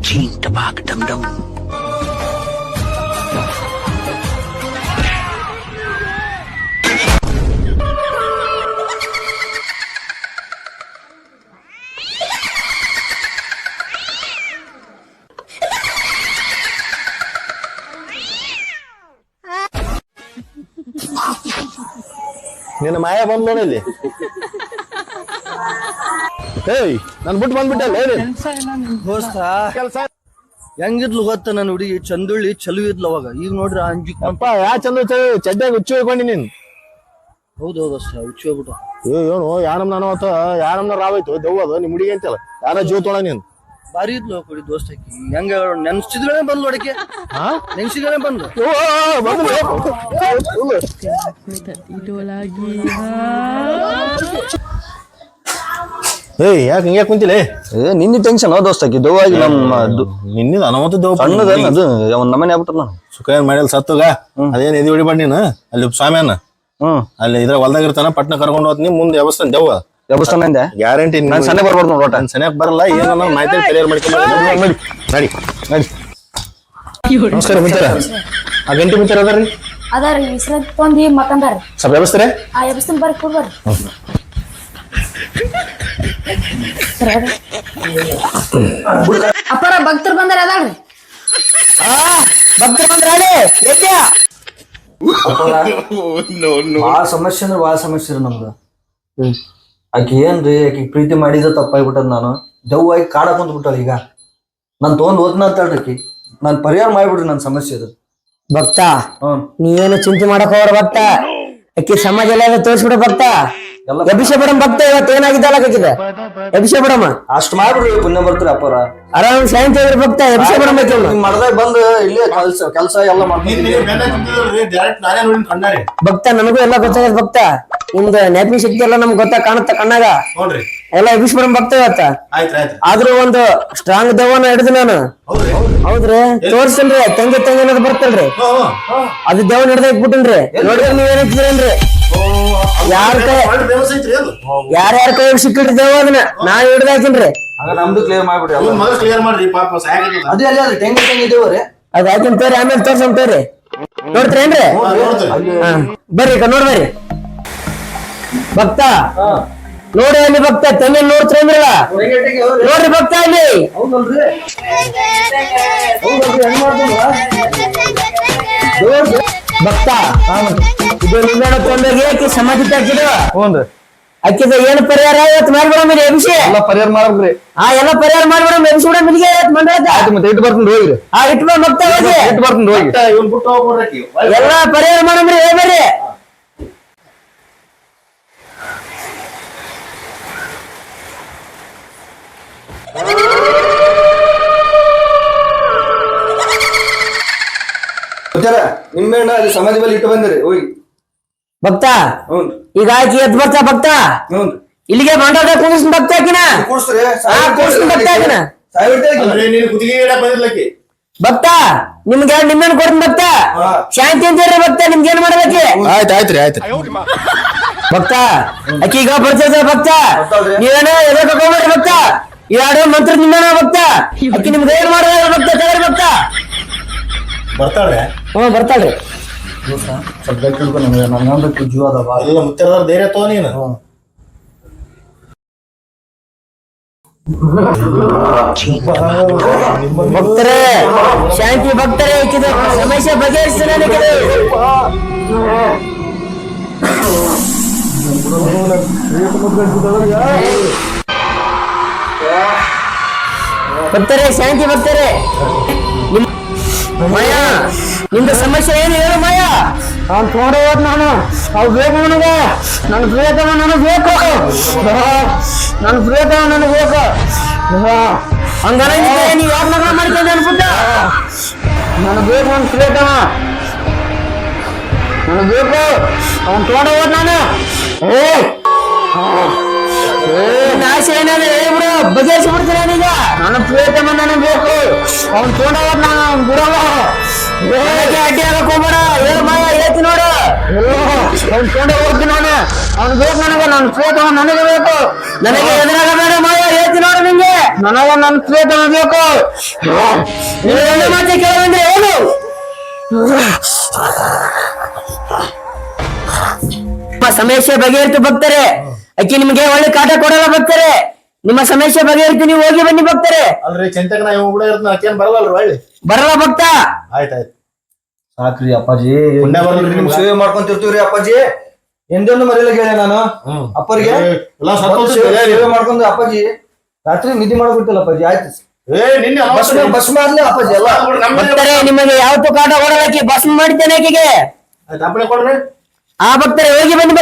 ಚೀಂ ಟಪಾಕ್ ಡಮ್ ಡಮ್. ನಿನ್ನ ಮಾಯ ಬಂದ್ ನೋಡಲ್ಲಿ. ಏಯ್ ನನ್ ಬಿಟ್ಟು ಬಂದ್ಬಿಟ್ಟಲ್ಲ ದೋಸ್ತ ಹೆಂಗಿದ್ಲು ಗೊತ್ತ ನನ್ನ ಹುಡುಗಿ ಚಂದುಳ್ಳಿ ಚಲುವ ಇದ್ಲು ಅವಾಗ. ಈಗ ನೋಡ್ರಿ ಅಂಜಿ ಅಪ್ಪ ಯಾ ಚಂದ ಚಡ್ಡಾಗ ಹುಚ್ಚು ಹೋಗ್ಕೊಂಡಿ ನೀನ್. ಹೌದು ದೋಸ್ತ ಹುಚ್ಚಿ ಹೋಗ್ಬಿಟ್ಟು. ಏನು ಯಾರಮ್ ನಾನು ಅವತ್ತ ಯಾರಮ್ನ ರಾವಾಯ್ತು ದೆವ್ವ ಅದು ನಿಮ್ ಹುಡುಗಿ ಅಂತಲ್ಲ ಯಾರ ಜೀವ ತೊಳ ನೀನ್. ಬಾರಿ ಇದ್ಲು ಕೊಡಿ ದೋಸ್ತಕಿ. ಹೆಂಗ ನೆನ್ಸಿದ್ಗಳೇ ಬಂದ್ ನೋಡಕ್ಕೆ ನೆನ್ಸಿಗಳೇ ಬಂದು ಏಯ್ ಯಾಕೆ ಹಿಂಗ್ಯಾ ಕುಂತಿಲ್ಲ? ನಿನ್ನ ಟೆನ್ಷನ್ ದೋಸ್ತಕಿ ದೆವ್ವಾಗಿ ನಮ್ಮ ನಿನ್ನಿದ ಅನವತ್ತು ದೆವ್ವ ಸಣ್ಣದ ಅದು ಅವನ್ ನಮನೆ ಆಗ್ಬಿಟ್ಟ ನಾನು ಸುಖ ಏನ್ ಮಾಡಿಲ್ಲ ಸತ್ತಗ ಅದೇನ್ ಎದಿ ಹೊಡಿಬಾರ್ದು ನೀನು ಅಲ್ಲಿ ಸ್ವಾಮಿಯನ್ನ. ಅಲ್ಲಿ ಇದ್ರ ಹೊಲ್ದಾಗ ಇರ್ತಾನ ಪಟ್ನ ಕರ್ಕೊಂಡು ಹೋಗ್ತೀನಿ ಮುಂದೆ ವ್ಯವಸ್ಥೆ ದೆವ್ವ ವ್ಯವಸ್ಥಾನ ಗ್ಯಾರಂಟಿ. ನಾನು ಸಣ್ಣ ಬರ್ಬಾರ್ದು ನೋಡ ನಾನು ಸನಿಯಕ್ ಬರಲ್ಲ ಏನೋ ಮಾಹಿತಿ ಕ್ಲಿಯರ್ ಮಾಡ್ಕೊಂಡು ನಡಿ ನಡಿ. ನಮಸ್ಕಾರ ಮಿತ್ರ. ಆ ಗಂಟೆ ಮಿತ್ರ ಅದಾರ್ರಿ ಅದಾರಿ ವಿಶ್ರಾಂತಿ ತೊಂದಿ ಮಕ್ಕಂದಾರಿ. ಸ್ವಲ್ಪ ವ್ಯವಸ್ಥೆ ಆ ಎಬ್ಸ್ತನ್ ಬರ್ರಿ ಕೊಡ್ಬರ್ರಿ. ಅಪ್ಪರ ಭಕ್ತರು ಬಂದಾರ ಅದಾಳ್ರಿ. ಭಕ್ತರು ಬಂದ್ರ ಬಾಳ ಸಮಸ್ಯೆ ಅಂದ್ರೆ ಬಾಳ ಸಮಸ್ಯೆ ರೀ ನಮ್ದು. ಆಕಿ ಏನ್ರಿ ಆಕಿ ಪ್ರೀತಿ ಮಾಡಿದ ತಪ್ಪಾಗ್ಬಿಟ್ಟದ. ನಾನು ದೆವ್ವಾಗಿ ಕಾಡ ಕುಂತ ಬಿಟ್ಟಾಳ. ಈಗ ನಾನ್ ತಗೊಂಡ್ ಓದ್ನ ಅಂತಾಳ್ರಿ ಆಕಿ. ನಾನ್ ಪರಿಹಾರ ಮಾಡ್ಬಿಡ್ರಿ ನನ್ ಸಮಸ್ಯೆ ಅದು. ಭಕ್ತ ನೀವೇನು ಚಿಂತೆ ಮಾಡಕ್ ಹೋಗ್ರ ಭಕ್ತ. ಅಕ್ಕಿ ಸಮಾಜ ಎಲ್ಲ ತೋರಿಸ್ಬಿಡ ಭಕ್ತ. ಅಭಿಷೇಕ ಬಿಡಮ್ ಭಕ್ತ. ಇವತ್ತು ಏನಾಗಿದ್ದಲ್ಲ ಆಕಿದ ಅಭಿಷೇಕ ಬಿಡಮ್ಮ. ಅಷ್ಟ್ ಮಾಡ್ಬಿಡ್ರಿ ಪುಣ್ಯ ಬರ್ತೀರಿ ಅಪ್ಪರ. ಆರಾಮ್ ಶಾಂತಿ ಇದ್ರಿ ಭಕ್ತ. ಅಭಿಷೇಕ ಬಿಡಮ್ ಮಡದಾಗ ಬಂದು ಇಲ್ಲೇ ಕೆಲ್ಸ ಎಲ್ಲ ಮಾಡ್ತೀನಿ ಭಕ್ತ. ನನಗೂ ಎಲ್ಲ ಗೊತ್ತಾಗದ ಭಕ್ತ. ನಿಮ್ದು ಜ್ಞಾಪಕ ಶಕ್ತಿ ಎಲ್ಲ ನಮ್ಗೆ ಗೊತ್ತ ಕಾಣುತ್ತ ಕಣ್ಣಾಗ ಎಲ್ಲ ಅಭಿಷೇಕ ಬಿಡಮ್ ಭಕ್ತ. ಇವತ್ತ ಆದ್ರೂ ಒಂದು ಸ್ಟ್ರಾಂಗ್ ದೆವ್ವನ ಹಿಡಿದು ನಾನು. ಹೌದ್ರಿ ತೋರ್ಸನ್ರಿ. ತಂಗಿ ಅನ್ನೋದು ಬರ್ತಲ್ರಿ ಅದು ದೆವ್ವನ ಹಿಡ್ದ ಇಟ್ಬಿಟ್ಟನ್ರಿ. ನೋಡಿದ್ರೆ ನೀವೇನ್ ಇಟ್ಟಿದ್ರೇನ್ರಿ ಯಾರ್ಯಾರ ಕೈ ಸಿಕ್ಕಿಡ್ರಿ ದೆವ್ವ ಅದನ್ನ ನಾ ಹಿಡ್ದ ಹಾಕಿನ್ರಿ. ನಮ್ದು ಕ್ಲಿಯರ್ ಮಾಡ್ಬಿಡ್ರಿ. ಅದು ಅಲ್ಲಿ ಅದ್ರಿ ತೆಂಗಿ ದೇವ್ರಿ ಅದ್ ಹಾಕಿನ್ ತೋರಿ. ಆಮೇಲೆ ತೋರ್ಸನ್ ತೋರಿ. ನೋಡ್ತೀರೇನ್ರಿ? ಬರ್ರಿ ನೋಡ್ಬರ್ರಿ ಭಕ್ತ. ನೋಡಿ ಅಲ್ಲಿ ಭಕ್ತ ತೆಂಗಿ ನೋಡ್ತೀರೇನ್ರಲ್ಲ ನೋಡ್ರಿ ಭಕ್ತ ಅಲ್ಲಿ. ಭಕ್ತ ಇದು ನಿಂಬೆಣ್ಣ ತೊಂದೋಗಿ ಅಕ್ಕಿ ಸಮಾಧಿ ಹಾಕಿದ್ರು. ಅಕ್ಕಿದ ಏನು ಪರಿಹಾರ ಇವತ್ತು ಮಾಡ್ಬಿಡಮ್ ಅಭಿಷೇಕ ಎಲ್ಲ ಪರಿಹಾರ ಮಾಡ್ಬೇಕ್ರಿ. ಎಲ್ಲ ಪರಿಹಾರ ಮಾಡ್ಬಿಡಮ್ ಎಬ್ಸಿ ಬಿಡಮ್ ಇಲ್ಲಿಗೆ ಮಂಡಳ ಮತ್ತೆ ಇಟ್ಟು ಬರ್ತೀನಿ ಹೋಗ್ರಿ. ಇಟ್ಟು ಭಕ್ತ ಹೋಗಿ ಇಟ್ಟು ಬರ್ತೀನಿ ಹೋಗಿ ಎಲ್ಲ ಪರಿಹಾರ ಮಾಡಮ್ರಿ. ಹೇಳ್ಬೇರಿ ನಿಮ್ಮೆಣ್ಣ ಅಲ್ಲಿ ಸಮಾಧಿ ಬಲ್ಲಿ ಇಟ್ಟು ಬಂದಿರಿ ಹೋಗಿ ಭಕ್ತ. ಈಗ ಆಕಿ ಎದ್ ಬರ್ತಾ ಭಕ್ತ ಇಲ್ಲಿಗೆ ಮಂಡದ ಕುಣಿಸ್ ಭಕ್ತ ಆಕಿನ ಭಕ್ತ ಆಕಿನ ಭಕ್ತ. ನಿಮ್ಗೆ ಎರಡು ನಿಮ್ಮೆಣ್ಣು ಕೊಡ್ತೀನಿ ಭಕ್ತ. ಶಾಂತಿ ಅಂತೀರಿ ಭಕ್ತ. ನಿಮ್ಗೆ ಏನ್ ಮಾಡ್ಬೇಕು? ಆಯ್ತಾಯ್ತ್ರಿ ಆಯ್ತು ಭಕ್ತ. ಅಕ್ಕಿ ಈಗ ಬರ್ತದ ಭಕ್ತ. ನೀವೇನೋ ಎದೆ ಕರ್ಕೊಂಡ್ರಿ ಭಕ್ತ. ಎರಡು ಮಂತ್ರ ನಿಮ್ಮೇನ ಭಕ್ತ. ಅಕ್ಕಿ ನಿಮ್ಗೆ ಏನ್ ಮಾಡೋದ ಭಕ್ತ? ತಗೊಳ್ರಿ ಭಕ್ತ. ಬರ್ತಾಳೆ ಬರ್ತಾಳ್ರಿ. ಸ್ವಲ್ಪ ತಿಳ್ಕೊ. ನಮ್ಗೆ ಜೀವ ಅದಾವ ಎಲ್ಲ ಮುತ್ತರ ಧೈರ್ಯ ತೋ ನೀನು. ಭಕ್ತರೇ ಶಾಂತಿ ಭಕ್ತರೇ ಇಕ್ಕಿದ ಸಮಸ್ಯೆ ಬಗೆಹರಿಸ್ತಾನೆ. ಭಕ್ತರೇ ಶಾಂತಿ ಭಕ್ತರೇ. ಮಾಯಾ ನಿಮ್ದು ಸಮಸ್ಯೆ ಏನು ಹೇಳು ಮಾಯಾ. ಅವ್ನು ತಗೊಂಡು ಹೋದ್ ನಾನು. ಅವ್ ಬೇಕು ನನಗೆ. ನನ್ನ ಪ್ರಿಯತಮ ನನಗೆ ಬೇಕು. ನನ್ನ ಪ್ರಿಯತಮ ನನಗೆ ಬೇಕು. ಹಂಗನಿದ್ರೆ ನೀವು ಯಾಕೆ ನಗರ ಮಾಡ್ಕೊಂಡೆ ಅನ್ಬಿಟ್ಟ. ನನಗೆ ಬೇಕು ನನ್ನ ಪ್ರಿಯತಮ ನನಗೆ ಬೇಕು. ಅವ್ನು ತಗೊಂಡು ಹೋದ್ ನಾನು. ಆಸೆ ಏನಾದ್ರೆ ಹೇಳ್ಬಿಡು ಬಗೆಹರಿಸಿ ಬಿಡ್ತೀನಿ ನಾನೀಗ. ನನ್ನ ಪ್ರಿಯತಮ ನನಗೆ ಬೇಕು. ಅವ್ನು ತಗೊಂಡು ಹೋದ್ ನಾನು. ಅವ್ನು ಬಿಡಲ್ಲ. ಅಡ್ಡಿ ಆಗಕ್ ಹೋಗ್ಬೇಡ. ಹೇಳು ಮಾಯ ಹೇಳ್ತೀನಿ ನೋಡು. ಅವ್ನು ತಗೊಂಡು ಹೋಗ್ತೀನಿ ನಾನು. ಅವ್ನು ಬೇಕು ನನಗೆ. ನನ್ನ ಪ್ರಿಯತಮ ನನಗೆ ಬೇಕು. ನನಗೆ ಎದುರಾಗ ಬೇಡ ಮಾಯ ಹೇಳ್ತೀನಿ ನೋಡು ನಿಂಗೆ. ನನಗ ನನ್ ಪ್ಲೇಟ್ ಬೇಕು. ನೀವು ನನ್ನ ಮಾತೆ ಕೇಳಂದ್ರೆ ಏನು? ನಿಮ್ಮ ಸಮಸ್ಯೆ ಬಗೆಹರಿತು ಭಕ್ತರೆ. ಅಕ್ಕಿ ನಿಮಗೆ ಒಳ್ಳೆ ಕಾಟ ಕೊಡಲ್ಲ ಭಕ್ತರೆ. ನಿಮ್ಮ ಸಮಸ್ಯೆ ಬಗೆಹರಿತು, ನೀವು ಹೋಗಿ ಬನ್ನಿ ಭಕ್ತರೆ. ಅಲ್ರಿ ಚೆಂತಕ್ ನಾ ಇವ್ ಕೂಡ ಇರ್ತಾನ ಆಕೇನ್ ಬರಲ್ಲಲ್ರಿ ಒಳ್ಳೆ. ಬರಲ್ಲ ಭಕ್ತ. ಆಯ್ತಾಯ್ತು ಸಾಕ್ರಿ ಅಪ್ಪಾಜಿ, ಪುಣ್ಯ ಬರ್ಲಿ ನಿಮ್ ಸೇವೆ ಮಾಡ್ಕೊಂತಿರ್ತೀವ್ರಿ ಅಪ್ಪಾಜಿ. ಎಂದೆಂದು ಮರಿಲ್ಲ ಹೇಳಿ ನಾನು ಅಪ್ಪರಿಗೆ ಎಲ್ಲ ಸತ್ತೋಗ್ತದೆ. ಸೇವೆ ಮಾಡ್ಕೊಂಡು ಅಪ್ಪಾಜಿ ರಾತ್ರಿ ನಿದ್ದೆ ಮಾಡ್ಬಿಟ್ಟಿಲ್ಲ ಅಪ್ಪಾಜಿ. ಆಯ್ತು ನಿನ್ನೆ ಬಸ್ ಮಾಡ್ಲಿ ಅಪ್ಪಾಜಿ ಎಲ್ಲ. ಭಕ್ತರೆ ನಿಮಗೆ ಯಾವತ್ತೂ ಕಾಟ ಕೊಡಲ್ಲ. ಆಕಿ ಭಸ್ಮ ಮಾಡಿದ್ದೇನೆ ಆಕೆಗೆ. ಅಪ್ಪಣೆ ಕೊಡ್ರಿ. ಆ ಭಕ್ತರೆ ಹೋಗಿ ಬನ್ನಿ.